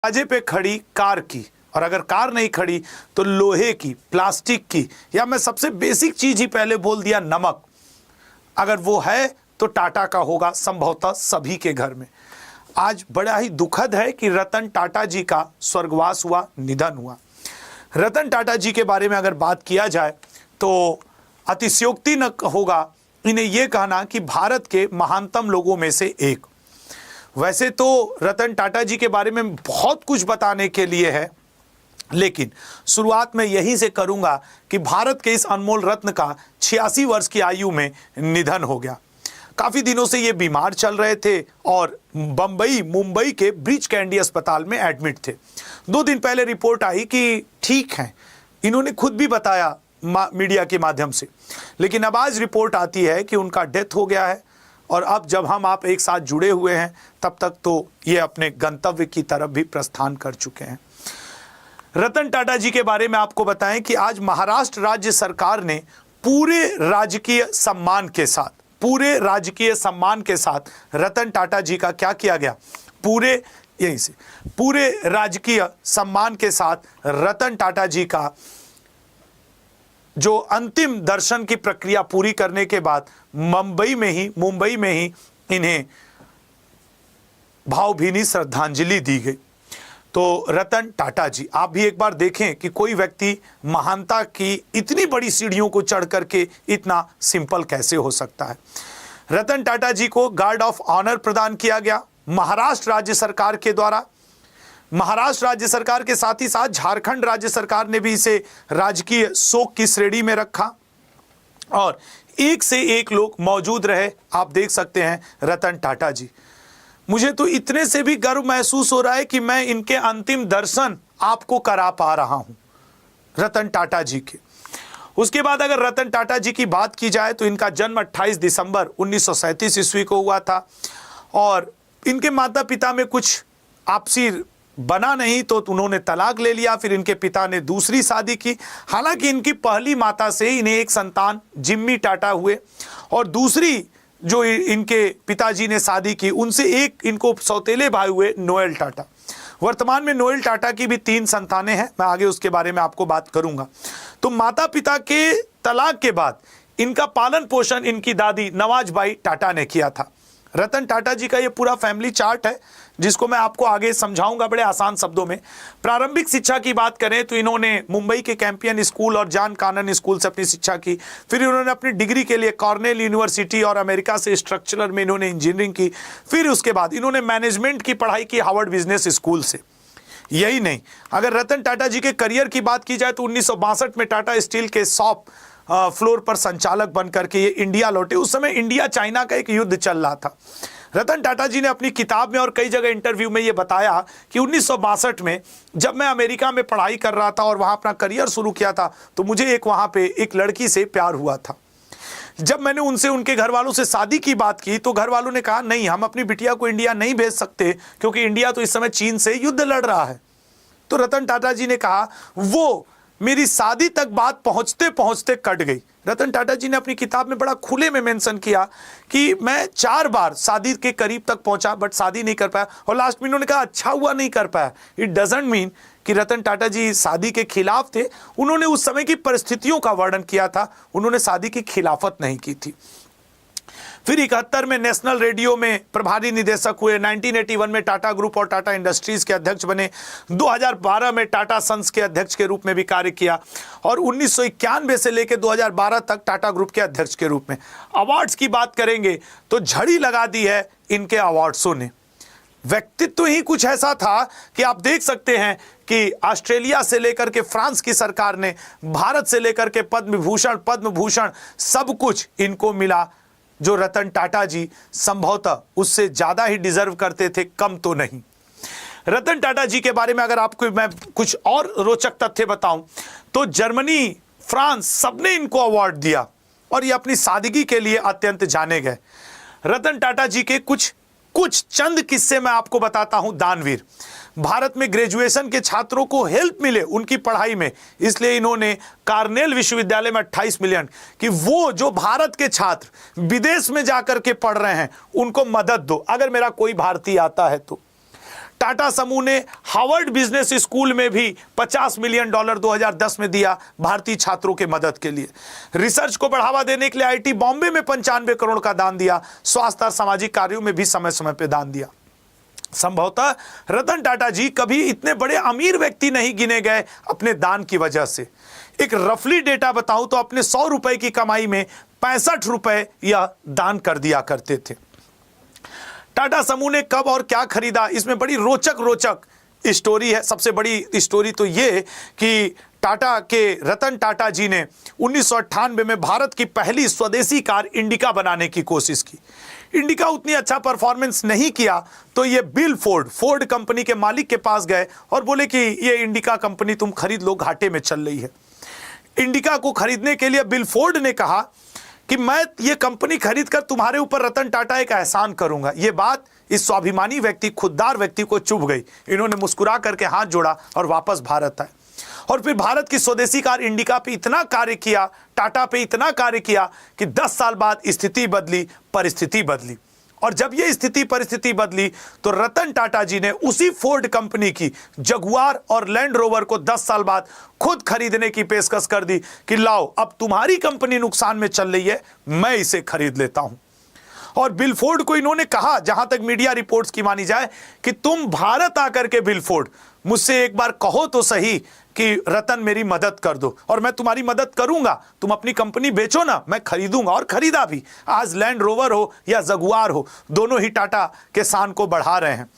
दरवाजे पे खड़ी कार की, और अगर कार नहीं खड़ी तो लोहे की, प्लास्टिक की, या मैं सबसे बेसिक चीज ही पहले बोल दिया, नमक, अगर वो है तो टाटा का होगा संभवतः सभी के घर में। आज बड़ा ही दुखद है कि रतन टाटा जी का स्वर्गवास हुआ, निधन हुआ। रतन टाटा जी के बारे में अगर बात किया जाए तो अतिशयोक्ति न होगा इन्हें यह कहना कि भारत के महानतम लोगों में से एक। वैसे तो रतन टाटा जी के बारे में बहुत कुछ बताने के लिए है, लेकिन शुरुआत में यहीं से करूंगा कि भारत के इस अनमोल रत्न का 86 वर्ष की आयु में निधन हो गया। काफी दिनों से ये बीमार चल रहे थे और मुंबई के ब्रीच कैंडी अस्पताल में एडमिट थे। 2 दिन पहले रिपोर्ट आई कि ठीक हैं, इन्होंने खुद भी बताया मीडिया के माध्यम से, लेकिन अब आज रिपोर्ट आती है कि उनका डेथ हो गया है। और अब जब हम आप एक साथ जुड़े हुए हैं तब तक तो ये अपने गंतव्य की तरफ भी प्रस्थान कर चुके हैं। रतन टाटा जी के बारे में आपको बताएं कि आज महाराष्ट्र राज्य सरकार ने पूरे राजकीय सम्मान के साथ रतन टाटा जी का क्या किया गया, पूरे राजकीय सम्मान के साथ रतन टाटा जी का जो अंतिम दर्शन की प्रक्रिया पूरी करने के बाद मुंबई में ही इन्हें भावभीनी श्रद्धांजलि दी गई। तो रतन टाटा जी, आप भी एक बार देखें कि कोई व्यक्ति महानता की इतनी बड़ी सीढ़ियों को चढ़ करके इतना सिंपल कैसे हो सकता है। रतन टाटा जी को गार्ड ऑफ ऑनर प्रदान किया गया महाराष्ट्र राज्य सरकार के द्वारा। महाराष्ट्र राज्य सरकार के साथ ही साथ झारखंड राज्य सरकार ने भी इसे राजकीय शोक की श्रेणी में रखा और एक से एक लोग मौजूद रहे। आप देख सकते हैं रतन टाटा जी। मुझे तो इतने से भी गर्व महसूस हो रहा है कि मैं इनके अंतिम दर्शन आपको करा पा रहा हूं, रतन टाटा जी के। उसके बाद अगर रतन टाटा जी की बात की जाए तो इनका जन्म 28 दिसंबर 1937 ईस्वी को हुआ था और इनके माता पिता में कुछ आपसी बना नहीं तो उन्होंने तलाक ले लिया। फिर इनके पिता ने दूसरी शादी की। हालांकि इनकी पहली माता से इन्हें एक संतान जिम्मी टाटा हुए और दूसरी जो इनके पिताजी ने शादी की उनसे एक इनको सौतेले भाई हुए नोएल टाटा। वर्तमान में नोएल टाटा की भी 3 संतानें हैं, मैं आगे उसके बारे में आपको बात करूंगा। तो माता पिता के तलाक के बाद इनका पालन पोषण इनकी दादी नवाजबाई टाटा ने किया था। रतन टाटा जी का ये पूरा फैमिली चार्ट है जिसको मैं आपको आगे समझाऊंगा बड़े आसान शब्दों में। प्रारंभिक शिक्षा की बात करें तो इन्होंने मुंबई के कैंपियन स्कूल और जॉन कानन स्कूल से अपनी शिक्षा की। फिर इन्होंने अपनी डिग्री के लिए कॉर्नेल यूनिवर्सिटी और अमेरिका से स्ट्रक्चरल में इन्होंने इंजीनियरिंग की। फिर उसके बाद इन्होंने मैनेजमेंट की पढ़ाई की हार्वर्ड बिजनेस स्कूल से। यही नहीं, अगर रतन टाटा जी के करियर की बात की जाए तो 1962 में टाटा स्टील के शॉप फ्लोर पर संचालक बनकर के ये इंडिया लौटे। उस समय इंडिया चाइना का एक युद्ध चल रहा था। रतन टाटा जी ने अपनी किताब में और कई जगह इंटरव्यू में ये बताया कि 1962 में जब मैं अमेरिका में पढ़ाई कर रहा था और वहां अपना करियर शुरू किया था तो मुझे वहां पे एक लड़की से प्यार हुआ था। जब मैंने उनसे उनके घर वालों से शादी की बात की तो घर वालों ने कहा नहीं, हम अपनी बिटिया को इंडिया नहीं भेज सकते क्योंकि इंडिया तो इस समय चीन से युद्ध लड़ रहा है। तो रतन टाटा जी ने कहा वो मेरी शादी तक बात पहुंचते पहुंचते कट गई। रतन टाटा जी ने अपनी किताब में बड़ा खुले में मेंशन किया कि मैं 4 बार शादी के करीब तक पहुंचा बट शादी नहीं कर पाया और लास्ट में उन्होंने कहा अच्छा हुआ नहीं कर पाया। इट डजंट मीन कि रतन टाटा जी शादी के खिलाफ थे। उन्होंने उस समय की परिस्थितियों का वर्णन किया था, उन्होंने शादी की खिलाफत नहीं की थी। फिर 71 में नेशनल रेडियो में प्रभारी निदेशक हुए। 1981 में टाटा ग्रुप और टाटा इंडस्ट्रीज के अध्यक्ष बने। 2012 में टाटा सन्स के अध्यक्ष के रूप में भी कार्य किया और 1991 से लेकर 2012 तक टाटा ग्रुप के अध्यक्ष के रूप में। अवार्ड्स की बात करेंगे तो झड़ी लगा दी है इनके अवार्ड्सों ने। व्यक्तित्व ही कुछ ऐसा था कि आप देख सकते हैं कि ऑस्ट्रेलिया से लेकर के फ्रांस की सरकार ने, भारत से लेकर के पद्म भूषण सब कुछ इनको मिला जो रतन टाटा जी संभवतः उससे ज्यादा ही डिजर्व करते थे, कम तो नहीं। रतन टाटा जी के बारे में अगर आपको मैं कुछ और रोचक तथ्य बताऊं तो जर्मनी, फ्रांस सबने इनको अवार्ड दिया और ये अपनी सादगी के लिए अत्यंत जाने गए। रतन टाटा जी के कुछ चंद किस्से मैं आपको बताता हूं। दानवीर, भारत में ग्रेजुएशन के छात्रों को हेल्प मिले उनकी पढ़ाई में, इसलिए इन्होंने कार्नेल विश्वविद्यालय में 28 मिलियन कि वो जो भारत के छात्र विदेश में जाकर के पढ़ रहे हैं उनको मदद दो, अगर मेरा कोई भारतीय आता है तो। टाटा समूह ने हार्वर्ड बिजनेस स्कूल में भी $50 मिलियन 2010 में दिया भारतीय छात्रों के मदद के लिए। रिसर्च को बढ़ावा देने के लिए आईआईटी बॉम्बे में 95 करोड़ का दान दिया। स्वास्थ्य और सामाजिक कार्यों में भी समय समय पर दान दिया। संभवतः रतन टाटा जी कभी इतने बड़े अमीर व्यक्ति नहीं गिने गए अपने दान की वजह से। एक रफली डेटा बताऊं तो अपने 100 रुपए की कमाई में 65 रुपए यह दान कर दिया करते थे। टाटा समूह ने कब और क्या खरीदा, इसमें बड़ी रोचक स्टोरी है। सबसे बड़ी स्टोरी तो ये कि टाटा के रतन टाटा जी ने 1998 में भारत की पहली स्वदेशी कार इंडिका बनाने की कोशिश की। इंडिका उतनी अच्छा परफॉर्मेंस नहीं किया तो ये बिल फोर्ड कंपनी के मालिक के पास गए और बोले कि ये इंडिका कंपनी तुम खरीद लो, घाटे में चल रही है। इंडिका को खरीदने के लिए बिल फोर्ड ने कहा कि मैं ये कंपनी खरीदकर तुम्हारे ऊपर रतन टाटा एक एहसान करूंगा। ये बात इस स्वाभिमानी व्यक्ति, खुददार व्यक्ति को चुभ गई। इन्होंने मुस्कुरा करके हाथ जोड़ा और वापस भारत आए और फिर भारत की स्वदेशी कार इंडिका पे इतना कार्य किया, टाटा पे इतना कार्य किया कि 10 साल बाद स्थिति बदली, परिस्थिति बदली। और जब ये स्थिति परिस्थिति बदली तो रतन टाटा जी ने उसी फोर्ड कंपनी की जगुआर और लैंड रोवर को 10 साल बाद खुद खरीदने की पेशकश कर दी कि लाओ, अब तुम्हारी कंपनी नुकसान में चल रही है, मैं इसे खरीद लेता हूं। और बिल फोर्ड को इन्होंने कहा, जहां तक मीडिया रिपोर्ट्स की मानी जाए, कि तुम भारत आकर के बिल फोर्ड मुझसे एक बार कहो तो सही कि रतन मेरी मदद कर दो और मैं तुम्हारी मदद करूंगा, तुम अपनी कंपनी बेचो ना, मैं खरीदूंगा। और खरीदा भी। आज लैंड रोवर हो या जगुआर हो, दोनों ही टाटा के शान को बढ़ा रहे हैं।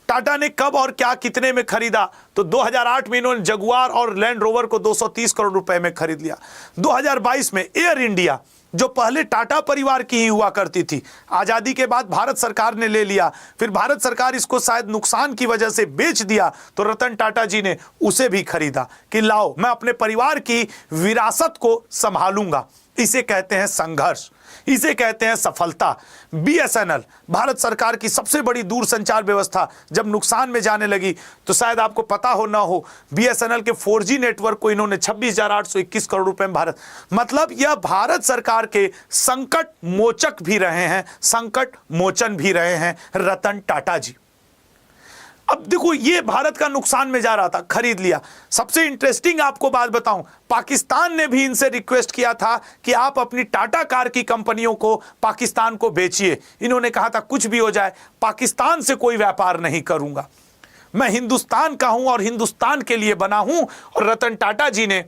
टाटा ने कब और क्या कितने में खरीदा तो 2008 में इन्होंने जगुआर और लैंड रोवर को 230 करोड़ रुपए में खरीद लिया। 2022 में एयर इंडिया, जो पहले टाटा परिवार की ही हुआ करती थी, आजादी के बाद भारत सरकार ने ले लिया, फिर भारत सरकार इसको शायद नुकसान की वजह से बेच दिया तो रतन टाटा जी ने उसे भी खरीदा कि लाओ, मैं अपने परिवार की विरासत को संभालूंगा। इसे कहते हैं संघर्ष, इसे कहते हैं सफलता। बीएसएनएल, भारत सरकार की सबसे बड़ी दूरसंचार व्यवस्था, जब नुकसान में जाने लगी तो शायद आपको पता हो ना हो, बीएसएनएल के 4G नेटवर्क को इन्होंने 26,821 करोड़ रुपए में भारत, मतलब यह भारत सरकार के संकट मोचक भी रहे हैं, संकट मोचन भी रहे हैं रतन टाटा जी। अब देखो, ये भारत का नुकसान में जा रहा था, खरीद लिया। सबसे इंटरेस्टिंग आपको बात बताऊं, पाकिस्तान ने भी इनसे रिक्वेस्ट किया था कि आप अपनी टाटा कार की कंपनियों को पाकिस्तान को बेचिए। इन्होंने कहा था कुछ भी हो जाए, पाकिस्तान से कोई व्यापार नहीं करूंगा, मैं हिंदुस्तान का हूं और हिंदुस्तान के लिए बना हूं। और रतन टाटा जी ने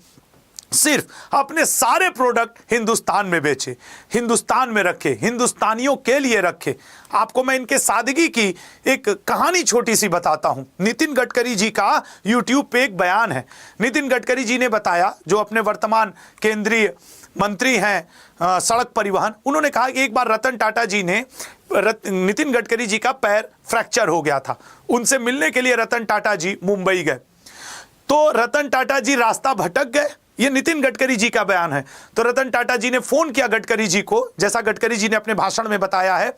सिर्फ अपने सारे प्रोडक्ट हिंदुस्तान में बेचे, हिंदुस्तान में रखे, हिंदुस्तानियों के लिए रखे। आपको मैं इनके सादगी की एक कहानी छोटी सी बताता हूं। नितिन गडकरी जी का YouTube पे एक बयान है। नितिन गडकरी जी ने बताया, जो अपने वर्तमान केंद्रीय मंत्री हैं सड़क परिवहन, उन्होंने कहा कि एक बार रतन टाटा जी ने, नितिन गडकरी जी का पैर फ्रैक्चर हो गया था, उनसे मिलने के लिए रतन टाटा जी मुंबई गए तो रतन टाटा जी रास्ता भटक गए। ये नितिन गडकरी जी का बयान है। तो रतन टाटा जी ने फोन किया गडकरी जी को, जैसा गडकरी जी ने अपने भाषण में बताया है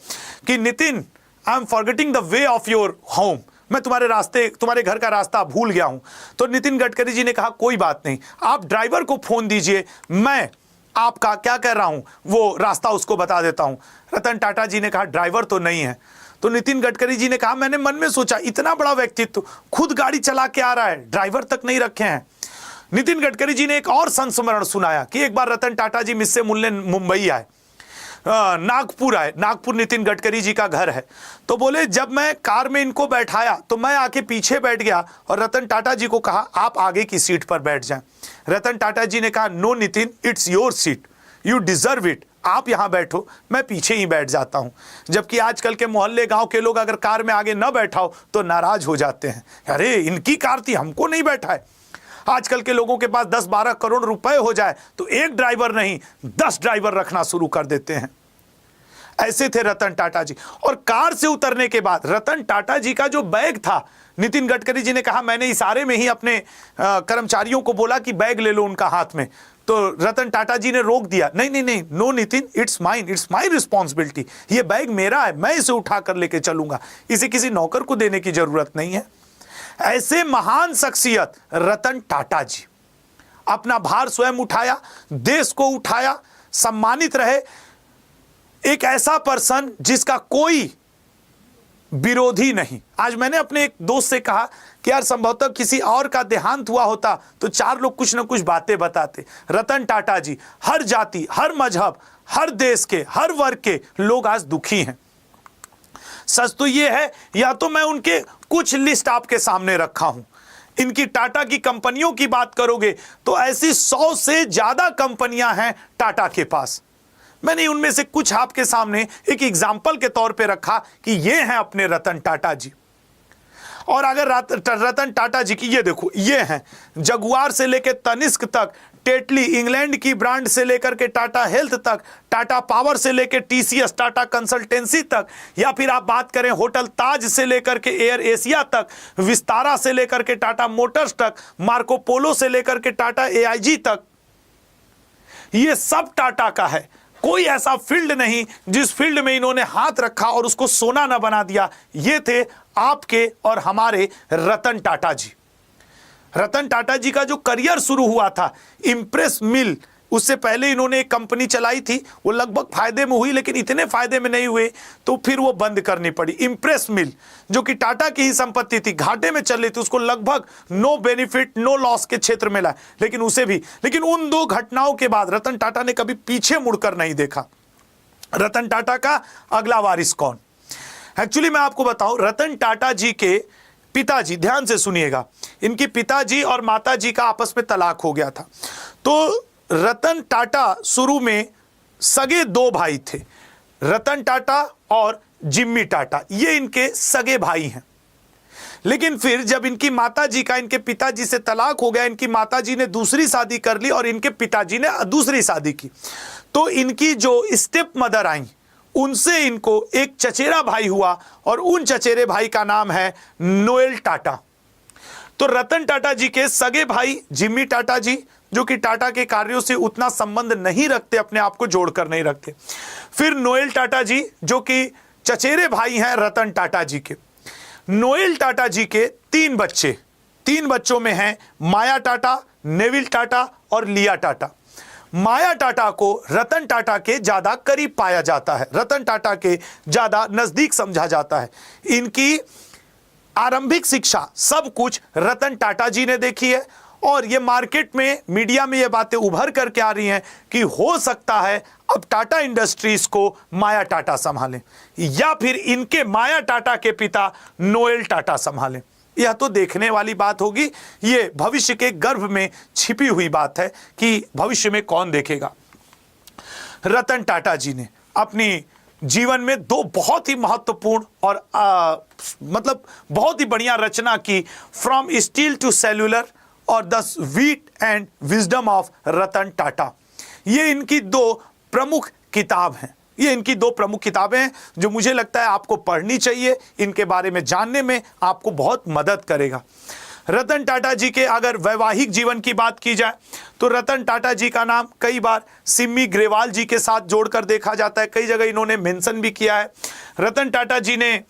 कि Nitin, I am forgetting the way of your home, मैं तुम्हारे घर का रास्ता भूल गया हूं। तो नितिन गडकरी जी ने कहा कोई बात नहीं, आप ड्राइवर को फोन दीजिए, मैं आपका क्या कह रहा हूं वो रास्ता उसको बता देता हूं। रतन टाटा जी ने कहा ड्राइवर तो नहीं है। तो नितिन गडकरी जी ने कहा, मैंने मन में सोचा, इतना बड़ा व्यक्तित्व, खुद गाड़ी चला के आ रहा है, ड्राइवर तक नहीं रखे हैं। नितिन गडकरी जी ने एक और संस्मरण सुनाया कि एक बार रतन टाटा जी मुझसे मिलने मुंबई आए, नागपुर आए, नागपुर नितिन गडकरी जी का घर है। तो बोले जब मैं कार में इनको बैठाया तो मैं आके पीछे बैठ गया और रतन टाटा जी को कहा आप आगे की सीट पर बैठ जाएं। रतन टाटा जी ने कहा no Nitin, it's your seat, you deserve it, आप यहां बैठो, मैं पीछे ही बैठ जाता हूं। जबकि आजकल के मोहल्ले गांव के लोग अगर कार में आगे न बैठाओ तो नाराज हो जाते हैं, अरे इनकी कार थी, हमको नहीं बैठा है। आजकल के लोगों के पास 10-12 करोड़ रुपए हो जाए तो एक ड्राइवर नहीं 10 ड्राइवर रखना शुरू कर देते हैं। ऐसे थे रतन टाटा जी। और कार से उतरने के बाद रतन टाटा जी का जो बैग था, नितिन गडकरी जी ने कहा मैंने इशारे में ही अपने कर्मचारियों को बोला कि बैग ले लो उनका हाथ में, तो रतन टाटा जी ने रोक दिया, नहीं नहीं नहीं, no Nitin, it's mine, it's my responsibility, ये बैग मेरा है, मैं इसे उठा कर लेके चलूंगा, इसे किसी नौकर को देने की जरूरत नहीं है। ऐसे महान शख्सियत रतन टाटा जी, अपना भार स्वयं उठाया, देश को उठाया, सम्मानित रहे। एक ऐसा पर्सन जिसका कोई विरोधी नहीं। आज मैंने अपने एक दोस्त से कहा कि यार संभवतः किसी और का देहांत हुआ होता तो 4 लोग कुछ ना कुछ बातें बताते। रतन टाटा जी, हर जाति, हर मजहब, हर देश के, हर वर्ग के लोग आज दुखी हैं। सच तो ये है, या तो मैं उनके कुछ लिस्ट आपके सामने रखा हूं। इनकी टाटा की कंपनियों की बात करोगे तो ऐसी 100 से ज्यादा कंपनियां हैं टाटा के पास। मैंने उनमें से कुछ आपके सामने एक एग्जाम्पल के तौर पे रखा कि ये हैं अपने रतन टाटा जी। और अगर रतन टाटा जी की ये देखो, ये हैं जगुआर से लेकर तनिष्क तक, टेटली इंग्लैंड की ब्रांड से लेकर के टाटा हेल्थ तक, टाटा पावर से लेकर टीसीएस, टाटा कंसल्टेंसी तक, या फिर आप बात करें होटल ताज से लेकर के एयर एशिया तक, विस्तारा से लेकर के टाटा मोटर्स तक, मार्को पोलो से लेकर के टाटा एआईजी तक, ये सब टाटा का है। कोई ऐसा फील्ड नहीं जिस फील्ड में इन्होंने हाथ रखा और उसको सोना ना बना दिया। ये थे आपके और हमारे रतन टाटा जी। रतन टाटा जी का जो करियर शुरू हुआ था इंप्रेस मिल, उससे पहले इन्होंने एक कंपनी चलाई थी, वो लगभग फायदे में हुई लेकिन इतने फायदे में नहीं हुए तो फिर वो बंद करनी पड़ी। इंप्रेस मिल जो कि टाटा की ही संपत्ति थी, घाटे में चल रही थी, उसको लगभग नो बेनिफिट नो लॉस के क्षेत्र में लाए, लेकिन उसे भी, लेकिन उन 2 घटनाओं के बाद रतन टाटा ने कभी पीछे मुड़कर नहीं देखा। रतन टाटा का अगला वारिस कौन? एक्चुअली मैं आपको बताऊं, रतन टाटा जी के पिताजी, ध्यान से सुनिएगा, इनके पिताजी और माताजी का आपस में तलाक हो गया था। तो रतन टाटा शुरू में सगे 2 भाई थे, रतन टाटा और जिम्मी टाटा, ये इनके सगे भाई हैं। लेकिन फिर जब इनकी माताजी का इनके पिताजी से तलाक हो गया, इनकी माताजी ने दूसरी शादी कर ली और इनके पिताजी ने दूसरी शादी की, तो इनकी जो स्टेप मदर आई उनसे इनको एक चचेरा भाई हुआ और उन चचेरे भाई का नाम है नोएल टाटा। तो रतन टाटा जी के सगे भाई जिम्मी टाटा जी, जो कि टाटा के कार्यों से उतना संबंध नहीं रखते, अपने आप को जोड़कर नहीं रखते। फिर नोएल टाटा जी जो कि चचेरे भाई हैं रतन टाटा जी के। नोएल टाटा जी के 3 बच्चे, 3 बच्चों में हैं माया टाटा, नेविल टाटा और लिया टाटा। माया टाटा को रतन टाटा के ज्यादा करीब पाया जाता है, रतन टाटा के ज्यादा नजदीक समझा जाता है। इनकी आरंभिक शिक्षा सब कुछ रतन टाटा जी ने देखी है और ये मार्केट में, मीडिया में ये बातें उभर करके आ रही हैं कि हो सकता है अब टाटा इंडस्ट्रीज को माया टाटा संभालें या फिर इनके माया टाटा के पिता नोएल टाटा संभालें। यह तो देखने वाली बात होगी, ये भविष्य के गर्भ में छिपी हुई बात है कि भविष्य में कौन देखेगा। रतन टाटा जी ने अपनी जीवन में 2 बहुत ही महत्वपूर्ण और मतलब बहुत ही बढ़िया रचना की, फ्रॉम स्टील टू सेल्यूलर और the wit and wisdom of Ratan Tata. ये इनकी 2 प्रमुख किताब हैं, ये इनकी 2 प्रमुख किताबें हैं जो मुझे लगता है आपको पढ़नी चाहिए, इनके बारे में जानने में आपको बहुत मदद करेगा। रतन टाटा जी के अगर वैवाहिक जीवन की बात की जाए तो रतन टाटा जी का नाम कई बार सिमी ग्रेवाल जी के साथ जोड़कर देखा जाता है, कई जगह इन्होंने मेंशन भी किया है। रतन टाटा जी ने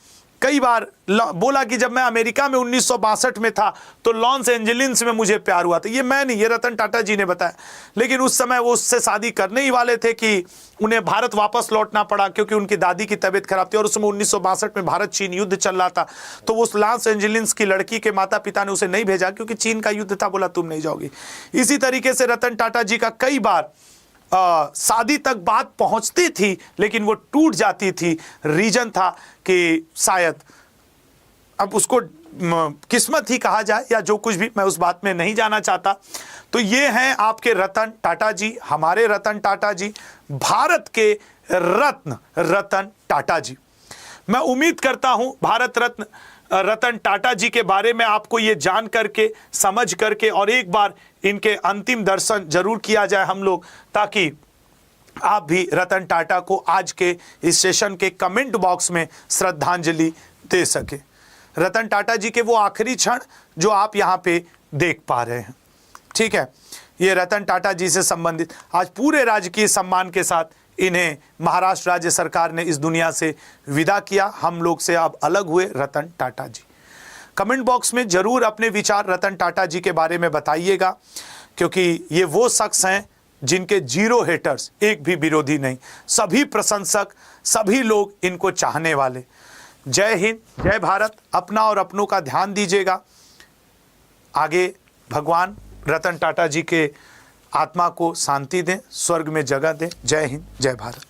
कई बार बोला कि जब मैं अमेरिका में 1962 में था तो लॉस एंजलिस में मुझे प्यार हुआ था। ये मैं नहीं, ये रतन टाटा जी ने बताया। लेकिन उस समय वो उससे शादी करने ही वाले थे कि उन्हें भारत वापस लौटना पड़ा क्योंकि उनकी दादी की तबीयत खराब थी और उस समय 1962 में भारत चीन युद्ध चल रहा था। तो वो उस लॉस एंजलिस की लड़की के माता पिता ने उसे नहीं भेजा क्योंकि चीन का युद्ध था, बोला तुम नहीं जाओगी। इसी तरीके से रतन टाटा जी का कई बार शादी तक बात पहुंचती थी लेकिन वो टूट जाती थी। रीजन था कि शायद अब उसको किस्मत ही कहा जाए या जो कुछ भी, मैं उस बात में नहीं जाना चाहता। तो ये हैं आपके रतन टाटा जी, हमारे रतन टाटा जी, भारत के रत्न रतन टाटा जी। मैं उम्मीद करता हूं भारत रत्न रतन टाटा जी के बारे में आपको ये जान करके, समझ करके और एक बार इनके अंतिम दर्शन जरूर किया जाए हम लोग, ताकि आप भी रतन टाटा को आज के इस सेशन के कमेंट बॉक्स में श्रद्धांजलि दे सके। रतन टाटा जी के वो आखिरी क्षण जो आप यहाँ पे देख पा रहे हैं, ठीक है। ये रतन टाटा जी से संबंधित आज पूरे राजकीय सम्मान के साथ इन्हें महाराष्ट्र राज्य सरकार ने इस दुनिया से विदा किया। हम लोग से अब अलग हुए रतन टाटा जी। कमेंट बॉक्स में जरूर अपने विचार रतन टाटा जी के बारे में बताइएगा, क्योंकि ये वो शख्स हैं जिनके 0 हेटर्स, एक भी विरोधी नहीं, सभी प्रशंसक, सभी लोग इनको चाहने वाले। जय हिंद, जय भारत। अपना और अपनों का ध्यान दीजिएगा। आगे भगवान रतन टाटा जी के आत्मा को शांति दें, स्वर्ग में जगह दें। जय हिंद, जय भारत।